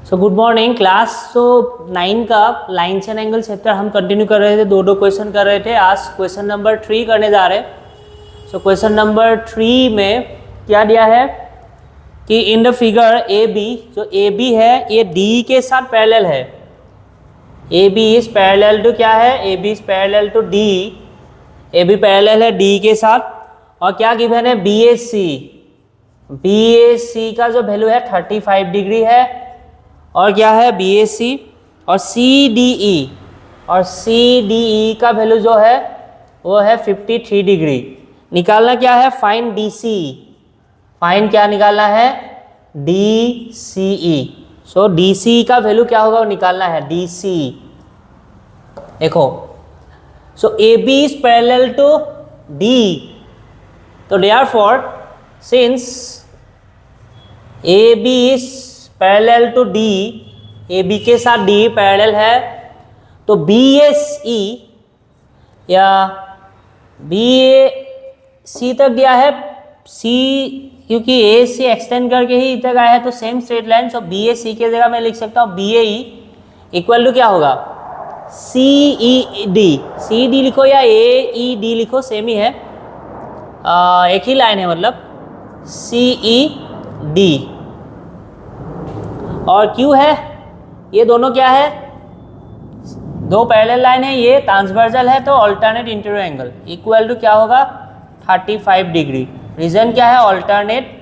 सो good morning class. So 9 का lines and angle chapter हम continue कर रहे थे, दो क्वेश्चन कर रहे थे। आज क्वेश्चन नंबर 3 करने जा रहे हैं। सो क्वेश्चन नंबर 3 में क्या दिया है कि in the figure A B, जो ए बी है ये डी के साथ पैरेलल है। A B is parallel to क्या है, A B is parallel to D, A B parallel है डी के साथ। और क्या गिवन है, B A C, B A सी का जो वैल्यू है 35 डिग्री है। और क्या है बी ए सी, और सी डी ई, और सी डी ई का वैल्यू जो है वो है 53 डिग्री। निकालना क्या है, फाइंड डी सी, फाइंड क्या निकालना है, डी सी ई। सो डी सी का वैल्यू क्या होगा वो निकालना है, डी सी। देखो, so A B is parallel to D, तो therefore since A B is parallel to D, A B के साथ डी पैरेलल है, तो बी एस ई या बी ए सी तक दिया है, सी क्योंकि ए से एक्सटेंड करके ही तक आया है तो same straight line. So B A C के जगह मैं लिख सकता हूँ B A E equal to क्या होगा, सी ई डी, सी डी लिखो या ए ई डी लिखो, सेम ही है, एक ही लाइन है मतलब, सी ई डी। और क्यू है, ये दोनों क्या है, दो पैरेलल लाइन है, ये ट्रांसवर्सल है, तो alternate interior angle equal to क्या होगा 35 डिग्री। रीजन क्या है, alternate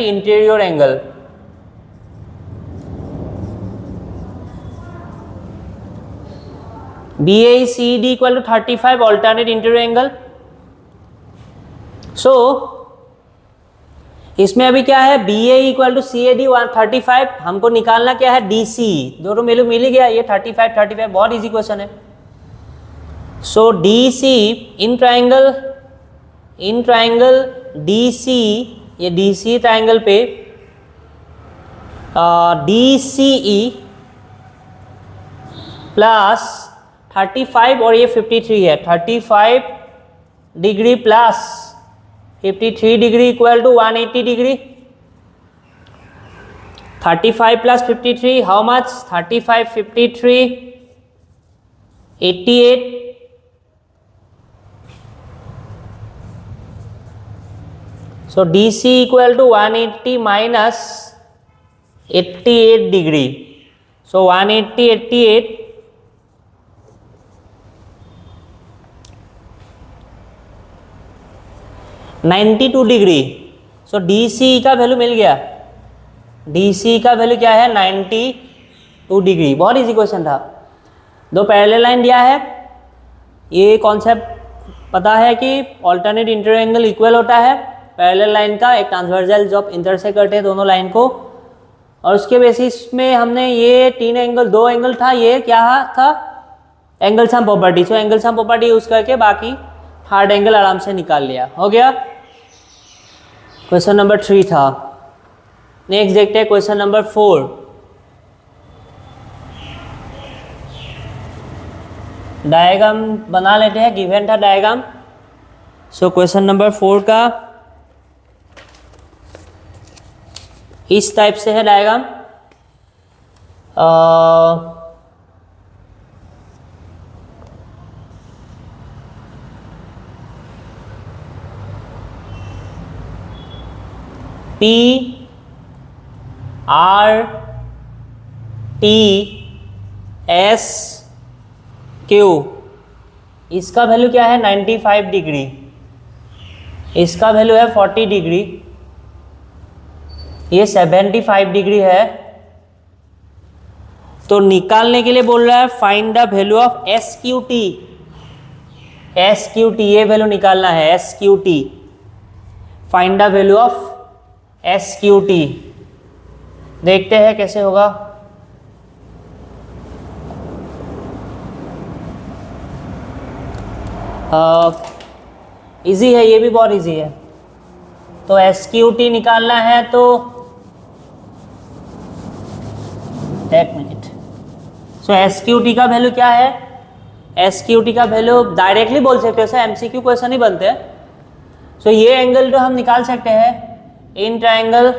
interior angle. B A C D equal to 35 alternate interior angle. So इसमें अभी क्या है, B A equal to C A D 135, हमको निकालना क्या है, डी सी। दोनों वैल्यू मिल ही गया, ये 35 बहुत इजी क्वेश्चन है। So D C in triangle D C, ये डी सी ट्राइंगल पे डी सी ई प्लस 35 और ये 53 है, 35 degree plus 53 degree equal to 180 degree. 35 plus 53 how much, 35 53 88। So D C equal to 180 minus 88 degree. So 180 88 92 degree. So D C का value मिल गया, D C का value क्या है 92 degree. बहुत इजी क्वेश्चन था। दो पैरेलल लाइन दिया है, ये कॉन्सेप्ट पता है कि अल्टरनेट इंटीरियर एंगल इक्वल होता है पैरेलल लाइन का, एक ट्रांसवर्सल जब इंटरसेक्ट करते हैं दोनों लाइन को। और उसके बेसिस में हमने ये तीन एंगल, दो एंगल था, ये क्या था, angle sum property. So angle sum property use करके बाकी थर्ड एंगल आराम से निकाल लिया, हो गया। क्वेश्चन नंबर 3 था। नेक्स्ट देखते हैं क्वेश्चन नंबर 4। डायग्राम बना लेते हैं, गिवन था डायग्राम। सो क्वेश्चन नंबर 4 का इस टाइप से है diagram. P R T S Q, इसका वैल्यू क्या है 95 डिग्री, इसका वैल्यू है 40 डिग्री, ये 75 डिग्री है। तो निकालने के लिए बोल रहा है find the value of S Q T, S Q T ये वैल्यू निकालना है, S Q T, find the value of S Q T. देखते हैं कैसे होगा। इजी है, ये भी बहुत इजी है। तो एस क्यू टी निकालना है, तो एक मिनट। सो एस क्यू टी का वैल्यू क्या है, एस क्यू टी का वैल्यू डायरेक्टली बोल सकते हो, एमसीक्यू क्वेश्चन ही बनते हैं। सो ये एंगल जो हम निकाल सकते हैं in triangle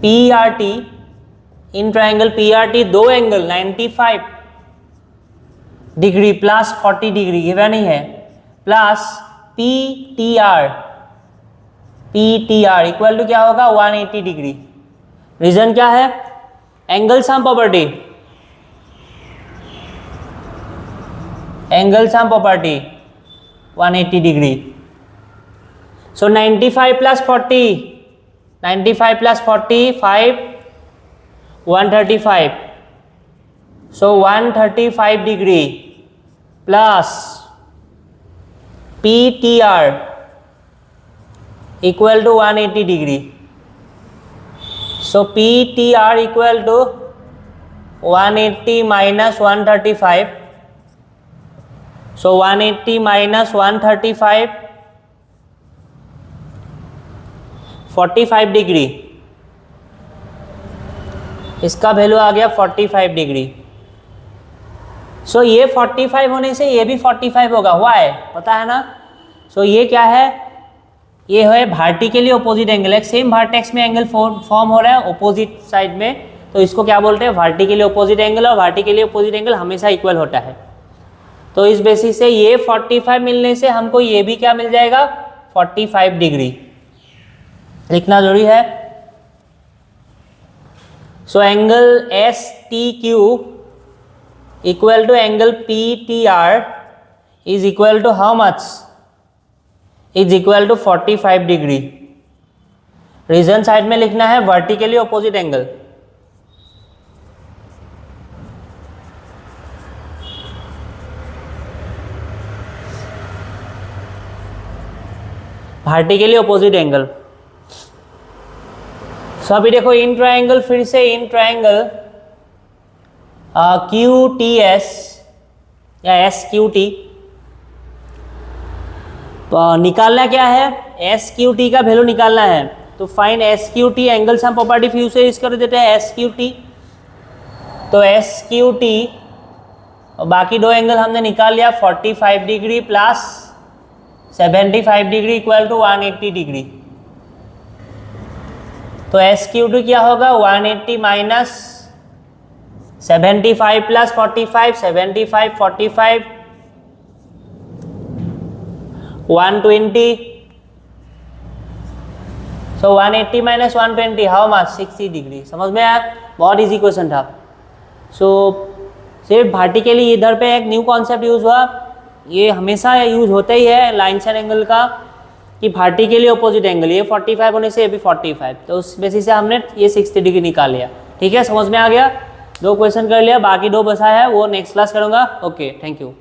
PRT, in triangle PRT दो angle 95 degree plus 40 degree given नहीं है, प्लस PTR इक्वल टू क्या होगा 180 डिग्री। रीजन क्या है? Angle sum property, angle sum property 180 degree. So 95 plus 40, 95 plus 45 135, so 135 degree plus PTR equal to 180 degree. So PTR equal to 180 minus 135, so 180 minus 135 45 degree, इसका value आ गया 45 degree. सो ये 45 होने से ये भी 45 होगा, हुआ है पता है ना। सो ये क्या है? ये है वर्टिकली अपोजिट एंगल, एक सेम वर्टेक्स में एंगल फॉर्म हो रहा है अपोजिट साइड में, तो इसको क्या बोलते हैं? Vertically opposite angle. और वर्टिकली अपोजिट एंगल हमेशा इक्वल होता है। तो इस बेसिस से ये 45 मिलने से हमको ये भी क्या मिल जाएगा? 45 डिग्री लिखना जरूरी है। So angle STQ equal to angle PTR is equal to how much? Is equal to 45 degree. Reason side में लिखना है vertically opposite angle. Vertically opposite angle. So अभी देखो इन ट्रायंगल, फिर से इन ट्रायंगल QTS या SQT निकालना क्या है? SQT का वैल्यू निकालना है। तो fine SQT, angle sum property few से यूज कर देते हैं SQT। तो SQT और बाकी दो एंगल हमने निकाल लिया 45 degree plus 75 degree equal to 180 degree. तो SQT क्या होगा? 180 minus 75 plus 45, 75 45 120। So 180 minus 120 how much? 60 degree. समझ में आया? बहुत इजी क्वेश्चन था। सो सिर्फ वर्टिकली इधर पे एक न्यू कॉन्सेप्ट यूज हुआ, ये हमेशा यूज होता ही है लाइन्स एंड एंगल का, कि वर्टिकली अपोजिट एंगल, ये 45 होने से ये भी 45, तो उस बेसिस से हमने ये 60 डिग्री निकाल लिया। ठीक है, समझ में आ गया? दो क्वेश्चन कर लिया, बाकी दो बचा है वो नेक्स्ट क्लास करूँगा। Okay, thank you.